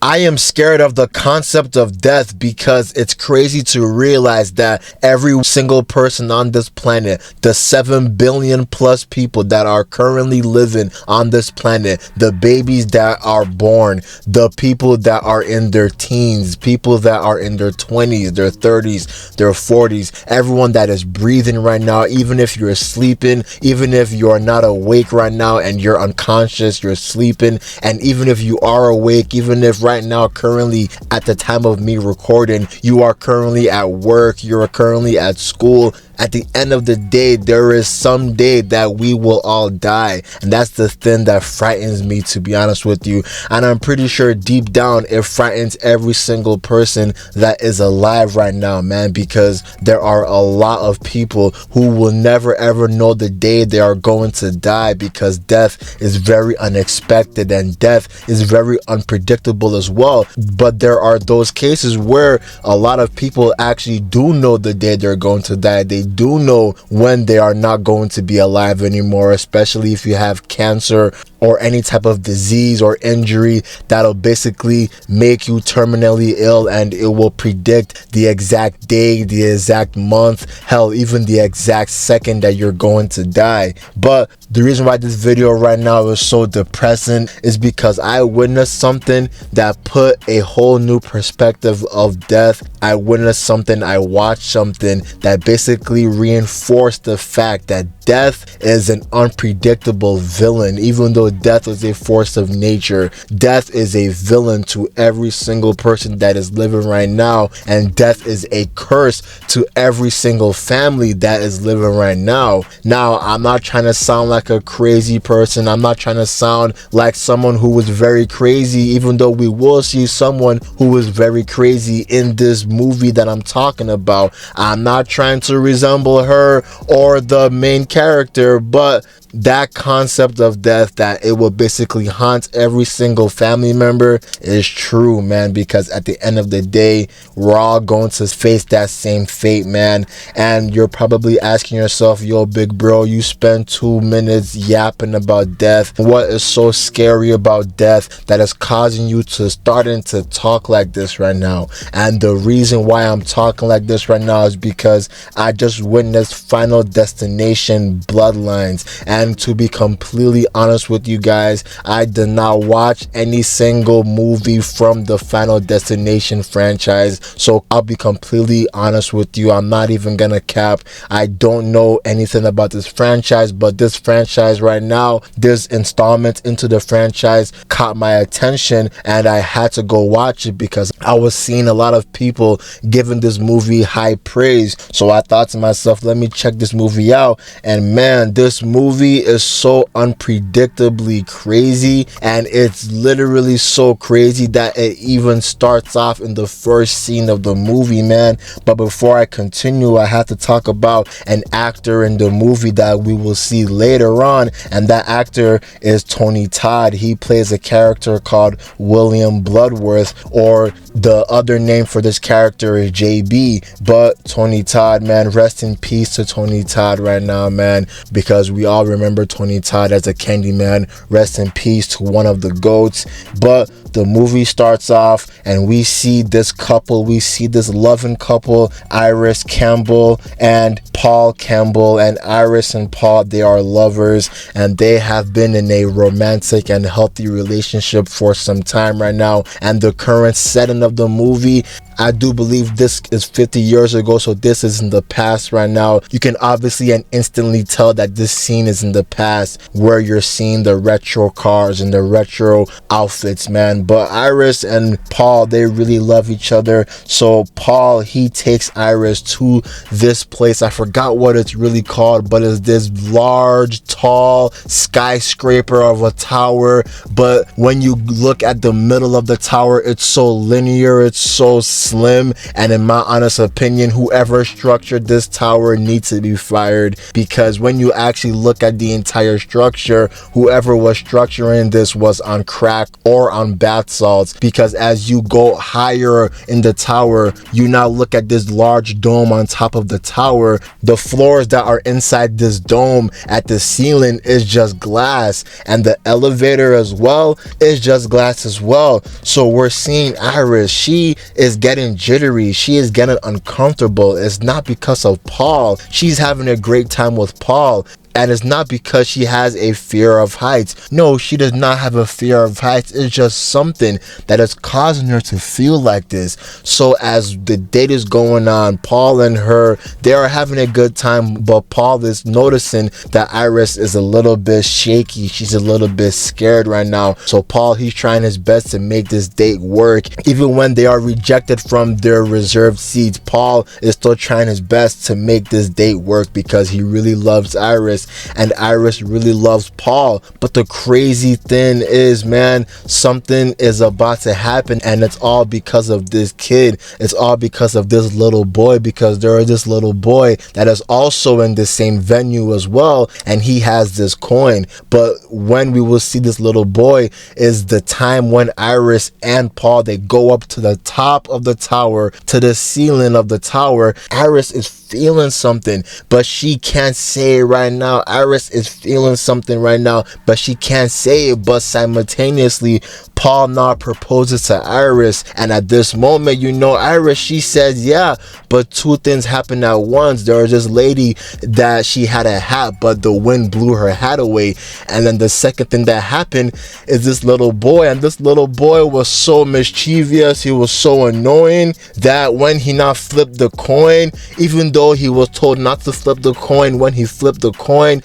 I am scared of the concept of death because it's crazy to realize that every single person on this planet, the 7 billion plus people that are currently living on this planet, the babies that are born, the people that are in their teens, people that are in their 20s, their 30s, their 40s, everyone that is breathing right now, even if you're sleeping, even if you're not awake right now and you're unconscious, you're sleeping, and even if you are awake, even if right now, currently at the time of me recording, you are currently at work, you're currently at school, at the end of the day, there is some day that we will all die. And that's the thing that frightens me, to be honest with you. And I'm pretty sure deep down, it frightens every single person that is alive right now, man, because there are a lot of people who will never ever know the day they are going to die, because death is very unexpected and death is very unpredictable as well. But there are those cases where a lot of people actually do know the day they're going to die. They do know when they are not going to be alive anymore, especially if you have cancer or any type of disease or injury that'll basically make you terminally ill, and it will predict the exact day, the exact month, hell, even the exact second that you're going to die. But the reason why this video right now is so depressing is because I witnessed something that put a whole new perspective of death. I witnessed something, I watched something that basically reinforced the fact that death is an unpredictable villain. Even though death is a force of nature, death is a villain to every single person that is living right now, and death is a curse to every single family that is living right now. Now, I'm not trying to sound like a crazy person. I'm not trying to sound like someone who was very crazy, even though we will see someone who was very crazy in this movie that I'm talking about. I'm not trying to resemble her or the main character, but that concept of death, that it will basically haunt every single family member, is true, man, because at the end of the day, we're all going to face that same fate, man. And you're probably asking yourself, yo, big bro, you spent 2 minutes yapping about death. What is so scary about death that is causing you to starting to talk like this right now? And the reason why I'm talking like this right now is because I just witnessed Final Destination Bloodlines. And to be completely honest with you guys, I did not watch any single movie from the Final Destination franchise. So I'll be completely honest with you. I'm not even gonna cap. I don't know anything about this franchise, but this franchise right now, this installment into the franchise caught my attention, and I had to go watch it because I was seeing a lot of people giving this movie high praise. So I thought to myself, let me check this movie out. And man, this movie is so unpredictably crazy, and it's literally so crazy that it even starts off in the first scene of the movie, man. But before I continue, I have to talk about an actor in the movie that we will see later on, and that actor is Tony Todd. He plays a character called William Bloodworth, or the other name for this character is JB. But Tony Todd, man, rest in peace to Tony Todd right now, man, because we all remember Tony Todd as a Candyman. Rest in peace to one of the GOATs. But the movie starts off and we see this couple, we see this loving couple, Iris Campbell and Paul Campbell. And Iris and Paul, they are lovers, and they have been in a romantic and healthy relationship for some time right now. And the current setting of the movie, I do believe this is 50 years ago, so this is in the past right now. You can obviously and instantly tell that this scene is in the past, where you're seeing the retro cars and the retro outfits, man. But Iris and Paul, they really love each other. So Paul, he takes Iris to this place. I forgot what it's really called, but it's this large, tall skyscraper of a tower. But when you look at the middle of the tower, it's so linear, it's so slim, and in my honest opinion, whoever structured this tower needs to be fired, because when you actually look at the entire structure, whoever was structuring this was on crack or on bath salts, because as you go higher in the tower, you now look at this large dome on top of the tower. The floors that are inside this dome at the ceiling is just glass, and the elevator as well is just glass as well. So we're seeing Iris, she is getting jittery, she is getting uncomfortable. It's not because of Paul, she's having a great time with Paul. And it's not because she has a fear of heights. No, she does not have a fear of heights. It's just something that is causing her to feel like this. So as the date is going on, Paul and her, they are having a good time, but Paul is noticing that Iris is a little bit shaky. She's a little bit scared right now. So Paul, he's trying his best to make this date work. Even when they are rejected from their reserved seats, Paul is still trying his best to make this date work because he really loves Iris. And Iris really loves Paul. But the crazy thing is, man, something is about to happen, and it's all because of this kid. It's all because of this little boy, because there is this little boy that is also in the same venue as well, and he has this coin. But when we will see this little boy is the time when Iris and Paul, they go up to the top of the tower, to the ceiling of the tower. Iris is feeling something, but she can't say it right now. Iris is feeling something right now, but she can't say it. But simultaneously, Paul now proposes to Iris, and at this moment, you know, Iris, she says yeah, but two things happen at once. There was this lady that she had a hat, but the wind blew her hat away. And then the second thing that happened is this little boy, and this little boy was so mischievous, he was so annoying, that when he now flipped the coin, even though he was told not to flip the coin, when he flipped the coin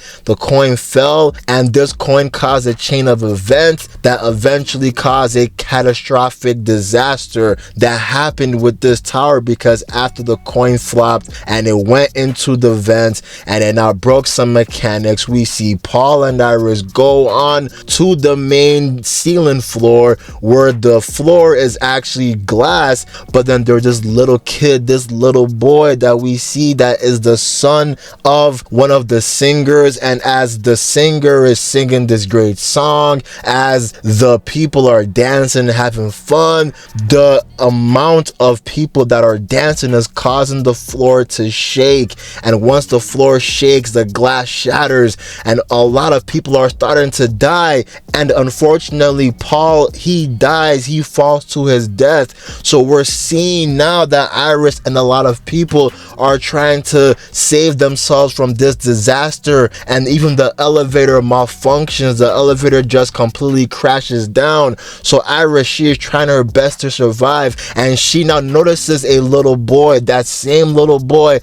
fell, and this coin caused a chain of events that eventually caused a catastrophic disaster that happened with this tower, because after the coin flopped and it went into the vents and it now broke some mechanics, we see Paul and Iris go on to the main ceiling floor, where the floor is actually glass, but then there's this little kid, this little boy that we see that is the son of one of the singers. And as the singer is singing this great song, as the people are dancing, having fun, the amount of people that are dancing is causing the floor to shake. And once the floor shakes, the glass shatters, and a lot of people are starting to die. And unfortunately, Paul, he dies, he falls to his death. So we're seeing now that Iris and a lot of people are trying to save themselves from this disaster, and even the elevator malfunctions. The elevator just completely crashes down. So Iris, she is trying her best to survive, and she now notices a little boy. That same little boy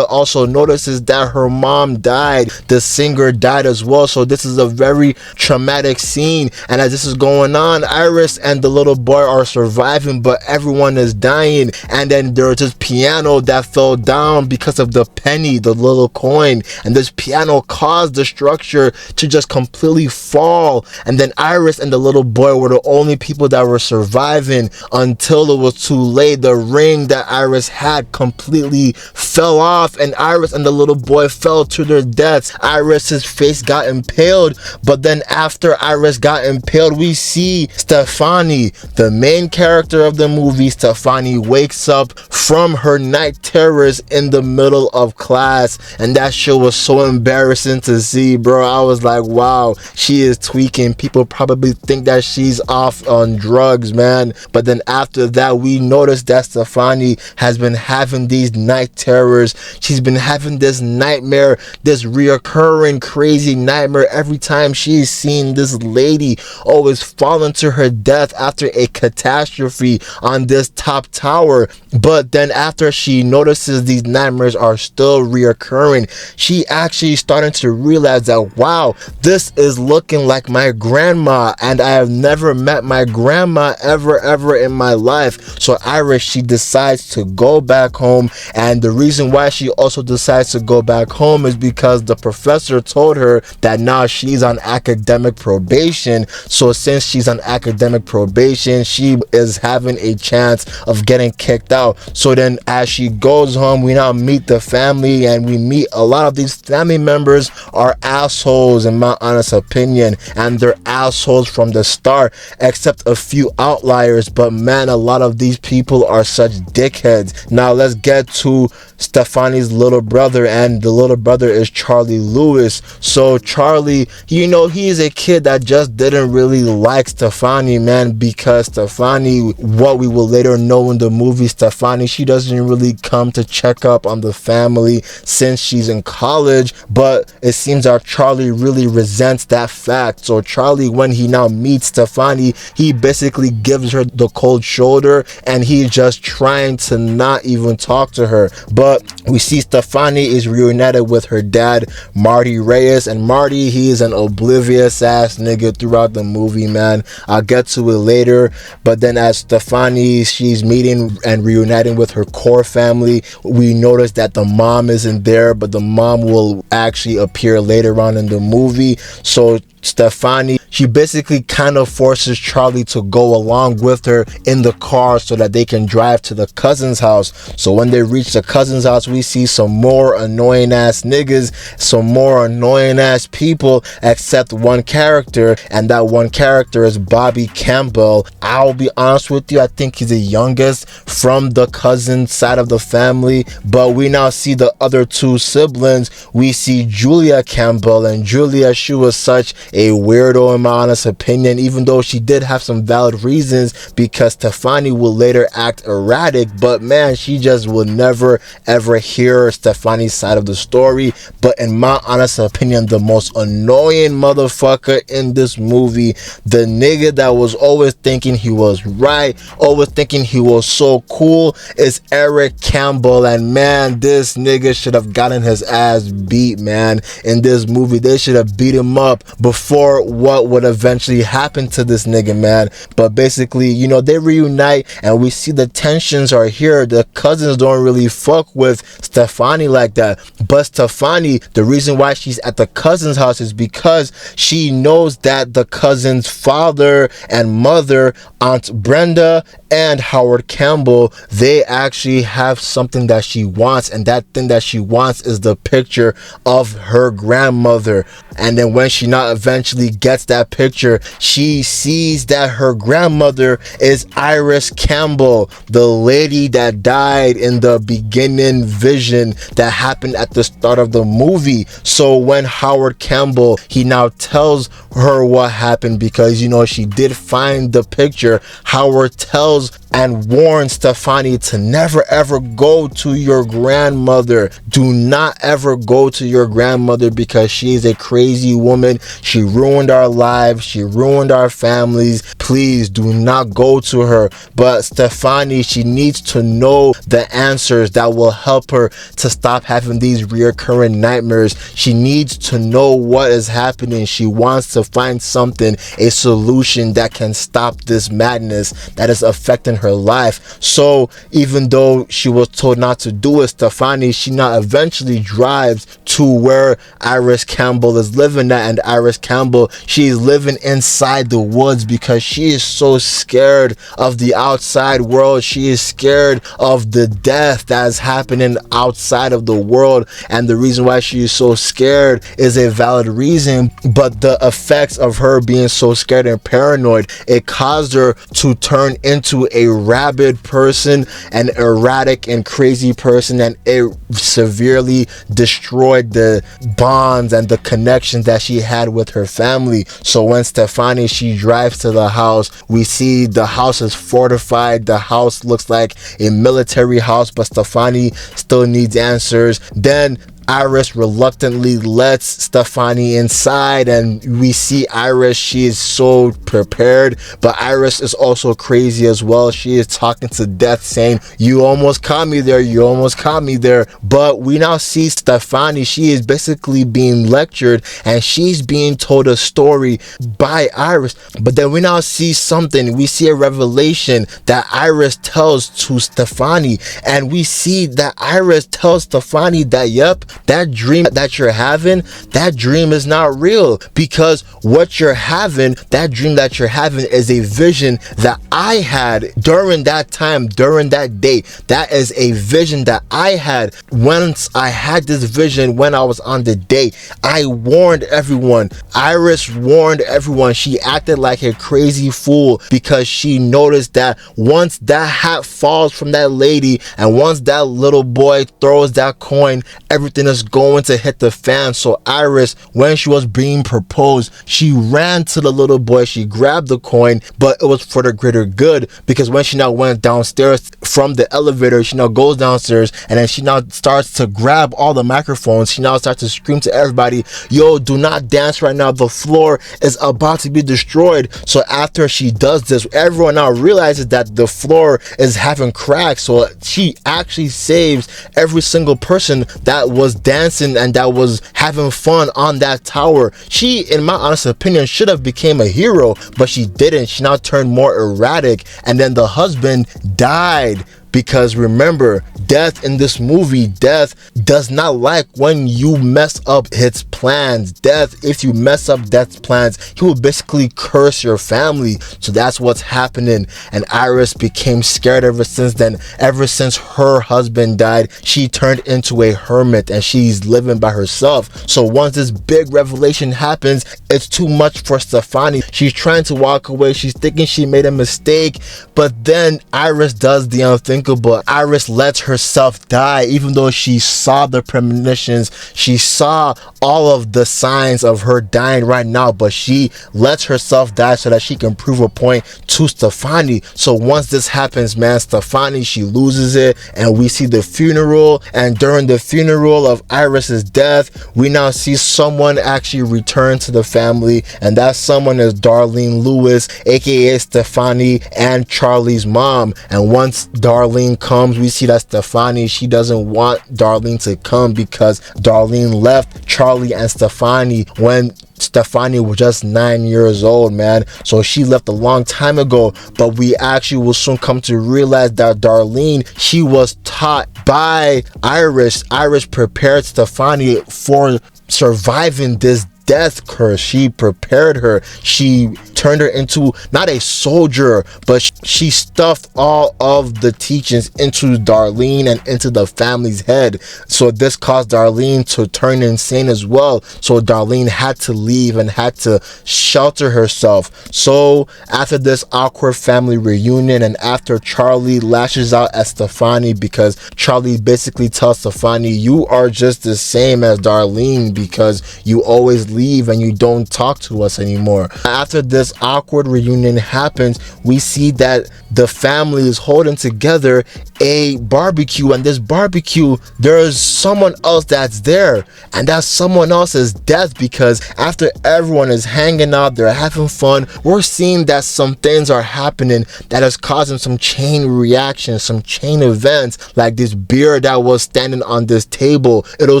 also notices that her mom died. The singer died as well. So this is a very traumatic scene, and as this is going on, Iris and the little boy are surviving, but everyone is dying. And then there's this piano that fell down because of the penny, the little coin, and this piano caused the structure to just completely fall. And then Iris and the little boy were the only people that were surviving until it was too late. The ring that Iris had completely fell off, and Iris and the little boy fell to their deaths. Iris's face got impaled, but then after Iris got impaled, we see Stefani, the main character of the movie. Stefani wakes up from her night terrors in the middle of class, and that shit was so embarrassing to see, bro. I was like, wow, she is tweaking. People probably think that she's off on drugs, man. But then after that, we noticed that Stefani has been having these night terrors. She's been having this nightmare, this reoccurring crazy nightmare every time she's seen this lady always falling to her death after a catastrophe on this top tower. But then after she notices these nightmares are still reoccurring, occurring, she actually starting to realize that, wow, this is looking like my grandma, and I have never met my grandma ever in my life. So Iris, she decides to go back home, and the reason why she also decides to go back home is because the professor told her that now she's on academic probation. So since she's on academic probation, she is having a chance of getting kicked out. So then as she goes home, we now meet the family, and we meet a lot of these family members are assholes in my honest opinion, and they're assholes from the start, except a few outliers. But man, a lot of these people are such dickheads. Now let's get to Stefani's little brother, and the little brother is Charlie Lewis. So Charlie, you know, he's a kid that just didn't really like Stefani, man, because Stefani, what we will later know in the movie, Stefani, she doesn't really come to check up on the family since she's in college. But it seems that Charlie really resents that fact. So Charlie, when he now meets Stefani, he basically gives her the cold shoulder, and he's just trying to not even talk to her. But we see Stefani is reunited with her dad, Marty Reyes, and Marty, he is an oblivious ass nigga throughout the movie, man. I'll get to it later. But then as Stefani, she's meeting and reuniting with her core family, we notice that the mom isn't there, but the mom will actually appear later on in the movie. So Stefani, she basically kind of forces Charlie to go along with her in the car so that they can drive to the cousin's house. So when they reach the cousin's house, we see some more annoying ass niggas, some more annoying ass people, except one character, and that one character is Bobby Campbell. I'll be honest with you, I think he's the youngest from the cousin side of the family. But we now see the other two siblings. We see Julia Campbell, and Julia, she was such a weirdo in my honest opinion, even though she did have some valid reasons, because Stefani will later act erratic. But man, she just will never ever hear Stefani's side of the story. But in my honest opinion, the most annoying motherfucker in this movie, the nigga that was always thinking he was right, always thinking he was so cool, is Eric Campbell. And man, this nigga should have gotten his ass beat, man. In this movie, they should have beat him up before what would eventually happen to this nigga, man. But basically, you know, they reunite, and we see the tensions are here. The cousins don't really fuck with Stefani like that. But Stefani, the reason why she's at the cousin's house is because she knows that the cousin's father and mother, Aunt Brenda and Howard Campbell, they actually have something that she wants, and that thing that she wants is the picture of her grandmother. And then when she now eventually gets that picture, she sees that her grandmother is Iris Campbell, the lady that died in the beginning vision that happened at the start of the movie. So when Howard Campbell, he now tells her what happened, because you know she did find the picture, Howard tells and warns Stefani to never ever go to your grandmother. Do not ever go to your grandmother, because she is a crazy woman. She ruined our lives, she ruined our families. Please do not go to her. But Stefani, she needs to know the answers that will help her to stop having these reoccurring nightmares. She needs to know what is happening. She wants to find something, a solution that can stop this madness that is affecting her life. So even though she was told not to do it, Stefani, she now eventually drives to where Iris Campbell is living at. And Iris Campbell, she's living inside the woods because she is so scared of the outside world. She is scared of the death that is happening outside of the world, and the reason why she is so scared is a valid reason. But the effects of her being so scared and paranoid, it caused her to turn into a rabid person, an erratic and crazy person, and it severely destroyed the bonds and the connections that she had with her family. So when Stefani, she drives to the house, we see the house is fortified. The house looks like a military house, but Stefani still needs answers. Then Iris reluctantly lets Stefani inside, and we see Iris, she is so prepared, but Iris is also crazy as well. She is talking to Death saying, you almost caught me there, you almost caught me there. But we now see Stefani, she is basically being lectured and she's being told a story by Iris. But then we now see something, we see a revelation that Iris tells to Stefani, and we see that Iris tells Stefani that, yep, that dream that you're having, that dream is not real, because what you're having, that dream that you're having is a vision that I had during that time, during that day. That is a vision that I had. Once I had this vision, when I was on the date, I warned everyone. Iris warned everyone. She acted like a crazy fool because she noticed that once that hat falls from that lady and once that little boy throws that coin, everything is going to hit the fan. So Iris, when she was being proposed, she ran to the little boy, she grabbed the coin, but it was for the greater good, because when she now went downstairs from the elevator, she now goes downstairs and then she now starts to grab all the microphones. She now starts to scream to everybody, yo, do not dance right now, the floor is about to be destroyed. So after she does this, everyone now realizes that the floor is having cracks. So she actually saves every single person that was dancing and that was having fun on that tower. She, in my honest opinion, should have became a hero, but she didn't. She now turned more erratic, and then the husband died. Because remember, Death in this movie, Death does not like when you mess up his plans. Death, if you mess up Death's plans, he will basically curse your family. So that's what's happening. And Iris became scared ever since then. Ever since her husband died, she turned into a hermit and she's living by herself. So once this big revelation happens, it's too much for Stefani. She's trying to walk away. She's thinking she made a mistake. But then Iris does the unthinkable. Iris lets herself die, even though she saw the premonitions, she saw all of the signs of her dying right now, but she lets herself die so that she can prove a point to Stefani. So once this happens, man, Stefani, she loses it, and we see the funeral. And during the funeral of Iris's death, we now see someone actually return to the family, and that someone is Darlene Lewis, aka Stefani and Charlie's mom. And once Darlene comes, we see that Stefani, she doesn't want Darlene to come because Darlene left Charlie and Stefani when Stefani was just 9 years old, man. So she left a long time ago, but we actually will soon come to realize that Darlene, she was taught by Iris. Iris prepared Stefani for surviving this death curse. She prepared her. She turned her into not a soldier, but she stuffed all of the teachings into Darlene and into the family's head. So this caused Darlene to turn insane as well. So Darlene had to leave and had to shelter herself. So after this awkward family reunion, and after Charlie lashes out at Stefani because Charlie basically tells Stefani, you are just the same as Darlene because you always leave and you don't talk to us anymore. After this awkward reunion happens, we see that the family is holding together a barbecue, and this barbecue, there's someone else that's there, and that someone else is Death, because after everyone is hanging out, they're having fun, we're seeing that some things are happening that is causing some chain reactions, some chain events, like this beer that was standing on this table, it'll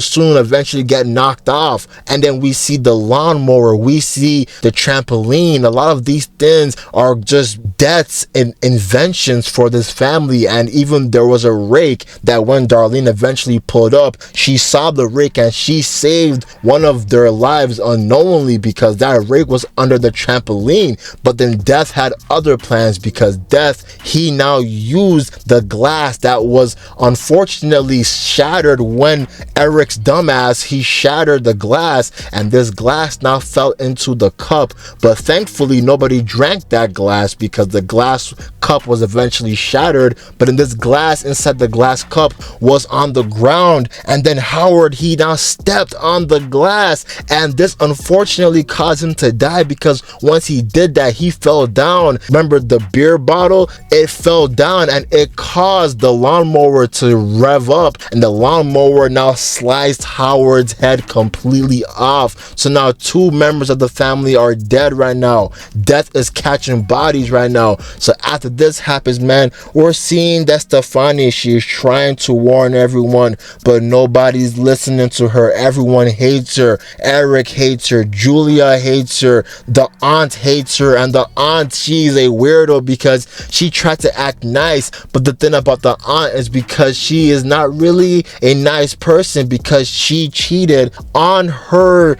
soon eventually get knocked off. And then we see the lawnmower, we see the trampoline. A lot of these things are just Death's inventions for this family. And even there was a rake that when Darlene eventually pulled up, she saw the rake and she saved one of their lives unknowingly because that rake was under the trampoline. But then Death had other plans because Death, he now used the glass that was unfortunately shattered when Eric's dumbass, he shattered the glass, and this glass now fell into the cup. But thankfully nobody drank that glass because the glass glass cup was eventually shattered, but then this glass inside the glass cup was on the ground, and then Howard, he now stepped on the glass, and this unfortunately caused him to die, because once he did that, he fell down. Remember the beer bottle? It fell down and it caused the lawnmower to rev up, and the lawnmower now sliced Howard's head completely off. So now 2 members of the family are dead right now. Death is catching bodies right now. So after this happens, man, we're seeing that Stefani, she's trying to warn everyone, but nobody's listening to her. Everyone hates her. Eric hates her. Julia hates her. The aunt hates her, and the aunt, she's a weirdo because she tried to act nice, but the thing about the aunt is because she is not really a nice person, because she cheated on her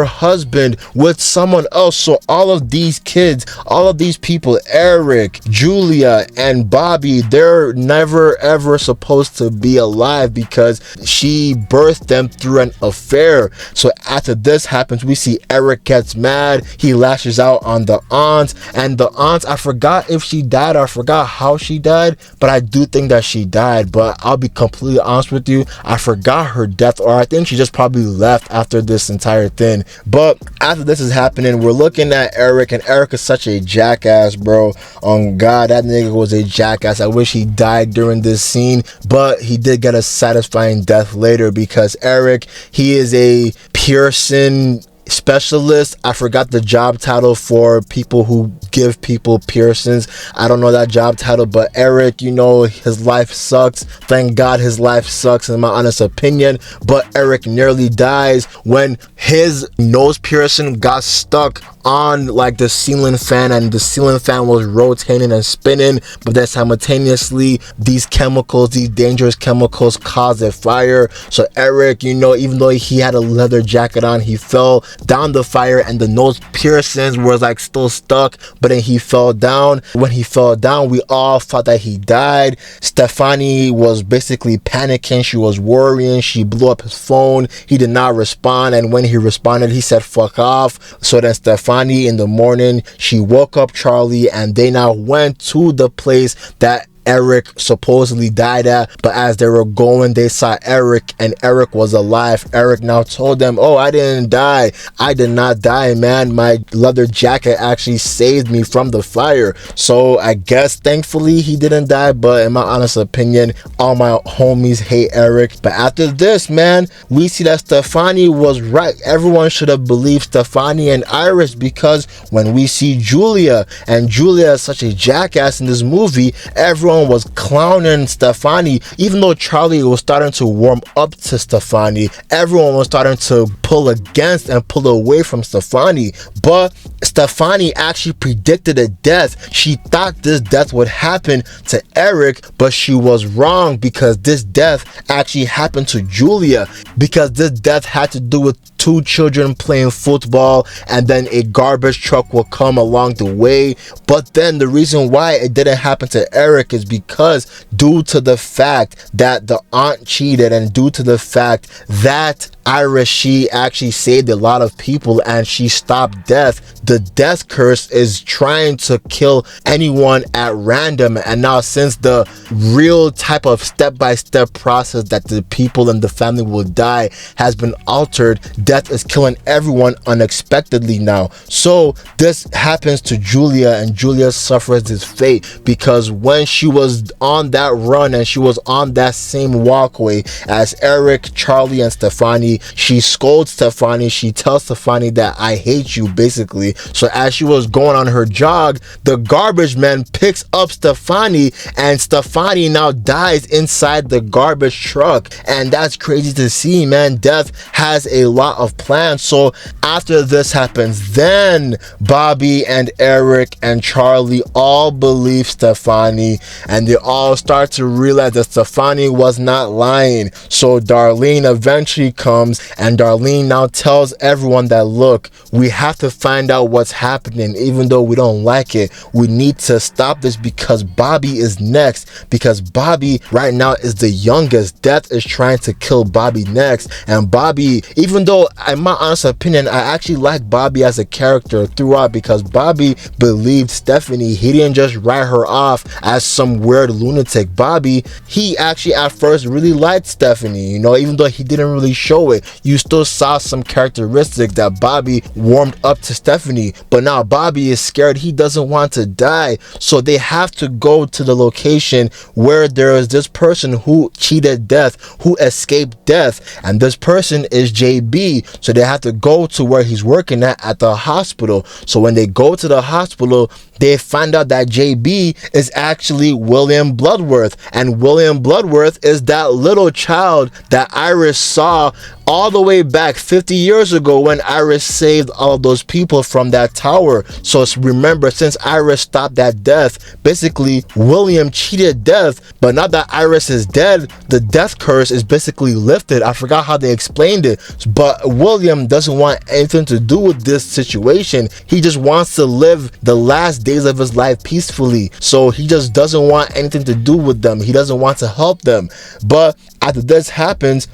husband with someone else. So all of these kids, all of these people, Eric, Julia, and Bobby, they're never ever supposed to be alive because she birthed them through an affair. So after this happens, we see Eric gets mad. He lashes out on the aunt, and the aunt, I forgot if she died or I forgot how she died, but I do think that she died. But I'll be completely honest with you, I forgot her death, or I think she just probably left after this entire thing. But after this is happening, we're looking at Eric, and Eric is such a jackass, bro. On God, that nigga was a jackass. I wish he died during this scene, but he did get a satisfying death later, because Eric, he is a piercing specialist. I forgot the job title for people who give people piercings. I don't know that job title, but Eric, you know, his life sucks. Thank God his life sucks, in my honest opinion. But Eric nearly dies when his nose piercing got stuck on like the ceiling fan, and the ceiling fan was rotating and spinning, but then simultaneously these chemicals, these dangerous chemicals, caused a fire. So Eric, you know, even though he had a leather jacket on, he fell down the fire, and the nose piercings was like still stuck, but then he fell down. When he fell down, we all thought that he died. Stefani was basically panicking. She was worrying. She blew up his phone. He did not respond, and when he responded, he said fuck off. So then Stefani, in the morning, she woke up Charlie, and they now went to the place that Eric supposedly died at. But as they were going, they saw Eric, and Eric was alive. Eric now told them, oh, I didn't die. I did not die, man. My leather jacket actually saved me from the fire. So I guess thankfully he didn't die, but in my honest opinion, all my homies hate Eric. But after this, man, we see that Stefani was right. Everyone should have believed Stefani and Iris, because when we see Julia, and Julia is such a jackass in this movie, everyone was clowning Stefani. Even though Charlie was starting to warm up to Stefani, everyone was starting to pull against and pull away from Stefani. But Stefani actually predicted a death. She thought this death would happen to Eric, but she was wrong, because this death actually happened to Julia, because this death had to do with 2 children playing football, and then a garbage truck will come along the way. But then the reason why it didn't happen to Eric is because due to the fact that the aunt cheated, and due to the fact that Iris, she actually saved a lot of people and she stopped death. The death curse is trying to kill anyone at random, and now since the real type of step-by-step process that the people in the family will die has been altered, death is killing everyone unexpectedly now. So this happens to Julia, and Julia suffers this fate because when she was on that run and she was on that same walkway as Eric, Charlie, and Stefani, she scolds Stefani. She tells Stefani that I hate you, basically. So as she was going on her jog, the garbage man picks up Stefani, and Stefani now dies inside the garbage truck. And that's crazy to see, man. Death has a lot of plans. So after this happens, then Bobby and Eric and Charlie all believe Stefani, and they all start to realize that Stefani was not lying. So Darlene eventually comes comes, and Darlene now tells everyone that, look, we have to find out what's happening. Even though we don't like it, we need to stop this because Bobby is next, because Bobby right now is the youngest. Death is trying to kill Bobby next. And Bobby, even though in my honest opinion, I actually like Bobby as a character throughout, because Bobby believed Stephanie. He didn't just write her off as some weird lunatic. Bobby, he actually at first really liked Stephanie, you know, even though he didn't really show it. You still saw some characteristics that Bobby warmed up to Stephanie. But now Bobby is scared. He doesn't want to die, so they have to go to the location where there is this person who cheated death, who escaped death, and this person is JB. So they have to go to where he's working at the hospital. So when they go to the hospital, they find out that JB is actually William Bloodworth, and William Bloodworth is that little child that Iris saw all the way back 50 years ago when Iris saved all of those people from that tower. So remember, since Iris stopped that death, basically William cheated death, but now that Iris is dead, the death curse is basically lifted. I forgot how they explained it, but William doesn't want anything to do with this situation. He just wants to live the last days of his life peacefully, so he just doesn't want anything to do with them. He doesn't want to help them. But after this happens,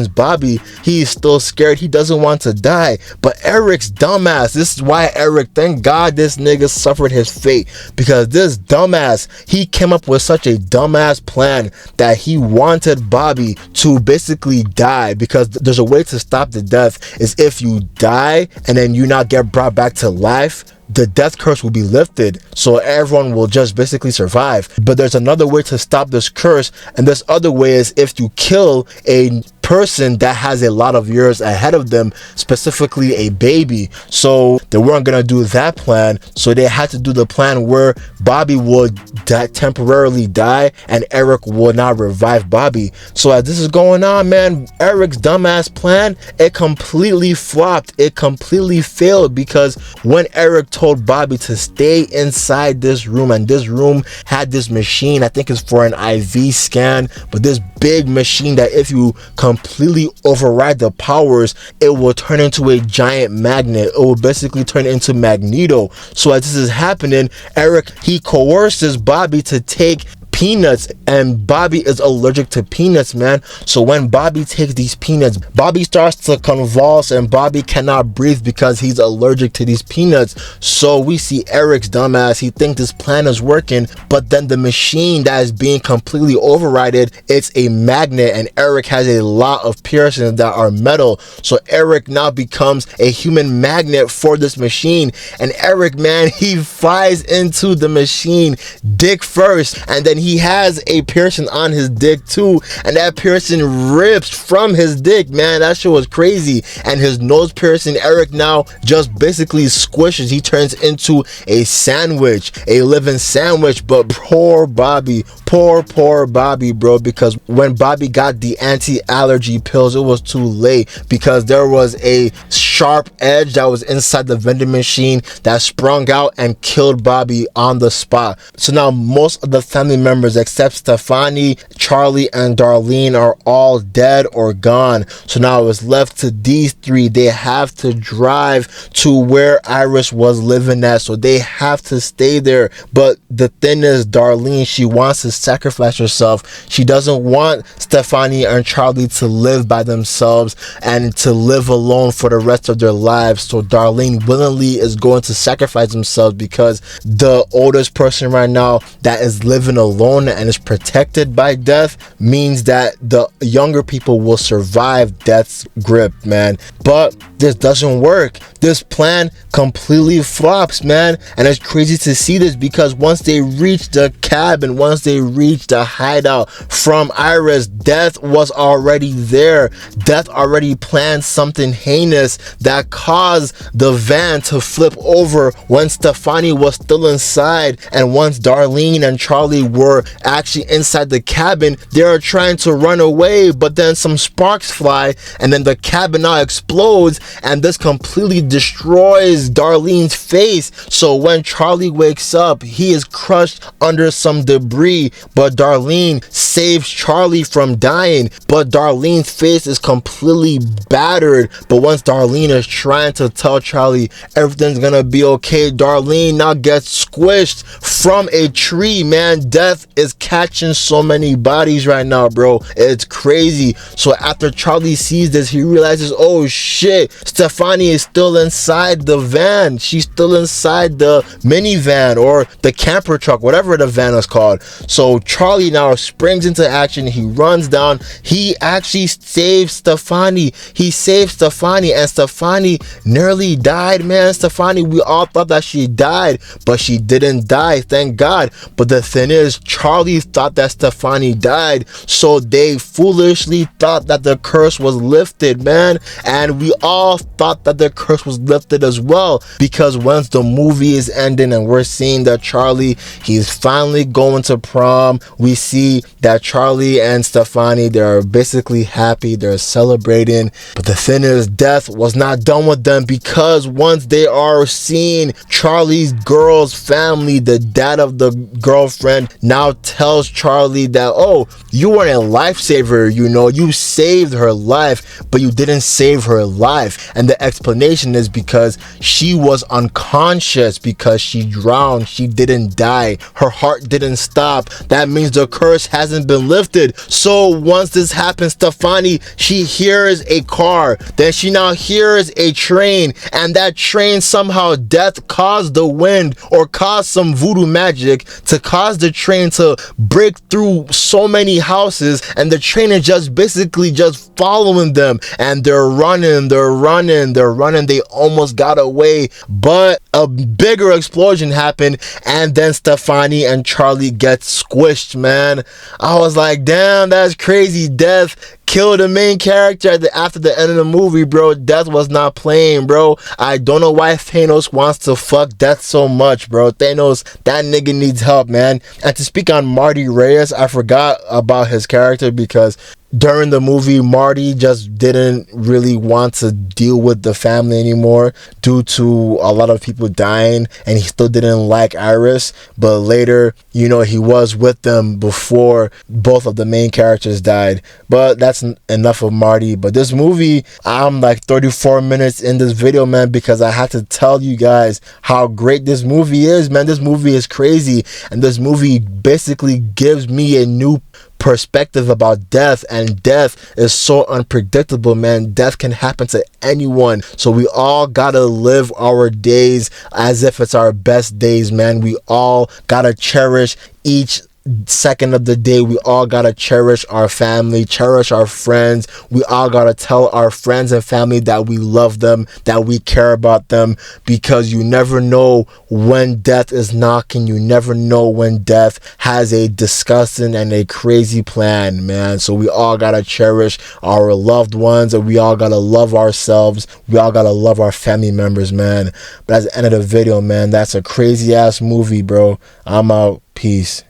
Bobby, he's still scared. He doesn't want to die. But Eric's dumbass, this is why Eric, thank God this nigga suffered his fate, because this dumbass, he came up with such a dumbass plan that he wanted Bobby to basically die, because there's a way to stop the death, is if you die and then you not get brought back to life, the death curse will be lifted, so everyone will just basically survive. But there's another way to stop this curse, and this other way is if you kill a person that has a lot of years ahead of them, specifically a baby. So they weren't gonna do that plan, so they had to do the plan where Bobby would temporarily die and Eric would not revive Bobby. So as this is going on, man, Eric's dumbass plan, it completely flopped. It completely failed, because when Eric told Bobby to stay inside this room, and this room had this machine, I think it's for an IV scan, but this big machine that if you completely override the powers, it will turn into a giant magnet. It will basically turn into Magneto. So as this is happening, Eric, he coerces Bobby to take peanuts, and Bobby is allergic to peanuts, man. So when Bobby takes these peanuts, Bobby starts to convulse and Bobby cannot breathe because he's allergic to these peanuts. So we see Eric's dumbass, he thinks this plan is working, but then the machine that is being completely overridden, it's a magnet, and Eric has a lot of piercings that are metal. So Eric now becomes a human magnet for this machine, and Eric, man, he flies into the machine dick first, and then he has a piercing on his dick too, and that piercing rips from his dick, man. That shit was crazy. And his nose piercing, Eric now just basically squishes. He turns into a sandwich, a living sandwich. But poor Bobby, poor Bobby, bro, because when Bobby got the anti-allergy pills, it was too late, because there was a sharp edge that was inside the vending machine that sprung out and killed Bobby on the spot. So now most of the family members except Stefani, Charlie, and Darlene are all dead or gone. So now it was left to these three. They have to drive to where Iris was living at, so they have to stay there. But the thing is, Darlene, she wants to sacrifice herself. She doesn't want Stefani and Charlie to live by themselves and to live alone for the rest of their lives. So Darlene willingly is going to sacrifice themselves, because the oldest person right now that is living alone and is protected by death means that the younger people will survive death's grip, man. But this doesn't work. This plan completely flops, man. And it's crazy to see this, because once they reach the cabin, once they reach the hideout from Iris, death was already there. Death already planned something heinous that caused the van to flip over when Stefani was still inside. And once Darlene and Charlie were actually inside the cabin, they are trying to run away, but then some sparks fly, and then the cabin now explodes, and this completely destroys Darlene's face. So when Charlie wakes up, he is crushed under some debris, but Darlene saves Charlie from dying. But Darlene's face is completely battered. But once Darlene is trying to tell Charlie everything's gonna be okay, Darlene now gets squished from a tree, man. Death is catching so many bodies right now, bro. It's crazy. So after Charlie sees this, he realizes, oh shit, Stefani is still inside the van. She's still inside the minivan or the camper truck, whatever the van is called. So Charlie now springs into action. He runs down. He actually saves Stefani. He saved Stefani, and Stefani nearly died, man. Stefani, we all thought that she died, but she didn't die, thank God. But the thing is, Charlie thought that Stefani died, so they foolishly thought that the curse was lifted, man. And we all thought that the curse was lifted as well, because once the movie is ending and we're seeing that Charlie, he's finally going to prom, we see that Charlie and Stefani, they're basically happy, they're celebrating. But the thing is, death was not done with them, because once they are seeing Charlie's girl's family, the dad of the girlfriend now tells Charlie that, oh, you weren't a lifesaver, you know, you saved her life, but you didn't save her life. And the explanation is because she was unconscious, because she drowned, she didn't die, her heart didn't stop. That means the curse hasn't been lifted. So once this happens, Stefani, she hears a car, then she now hears a train, and that train, somehow death caused the wind or caused some voodoo magic to cause the train to break through so many houses, and the train is just basically just following them, and they're running, they almost got away, but a bigger explosion happened, and then Stefani and Charlie get squished, man. I was like, damn, that's crazy. Death killed the main character after the end of the movie, bro. Death was not playing, bro. I don't know why Thanos wants to fuck Death so much, bro. Thanos, that nigga needs help, man. And to speak on Marty Reyes, I forgot about his character, because during the movie, Marty just didn't really want to deal with the family anymore due to a lot of people dying, and he still didn't like Iris. But later, you know, he was with them before both of the main characters died. But that's enough of Marty. But this movie, I'm like 34 minutes in this video, man, because I had to tell you guys how great this movie is, man. This movie is crazy, and this movie basically gives me a new perspective about death, and death is so unpredictable, man. Death can happen to anyone, so we all gotta live our days as if it's our best days, man. We all gotta cherish each second of the day. We all gotta cherish our family, cherish our friends. We all gotta tell our friends and family that we love them, that we care about them, because you never know when death is knocking. You never know when death has a disgusting and a crazy plan, man. So we all gotta cherish our loved ones, and we all gotta love ourselves. We all gotta love our family members, man. But that's the end of the video, man. That's a crazy ass movie, bro. I'm out. Peace.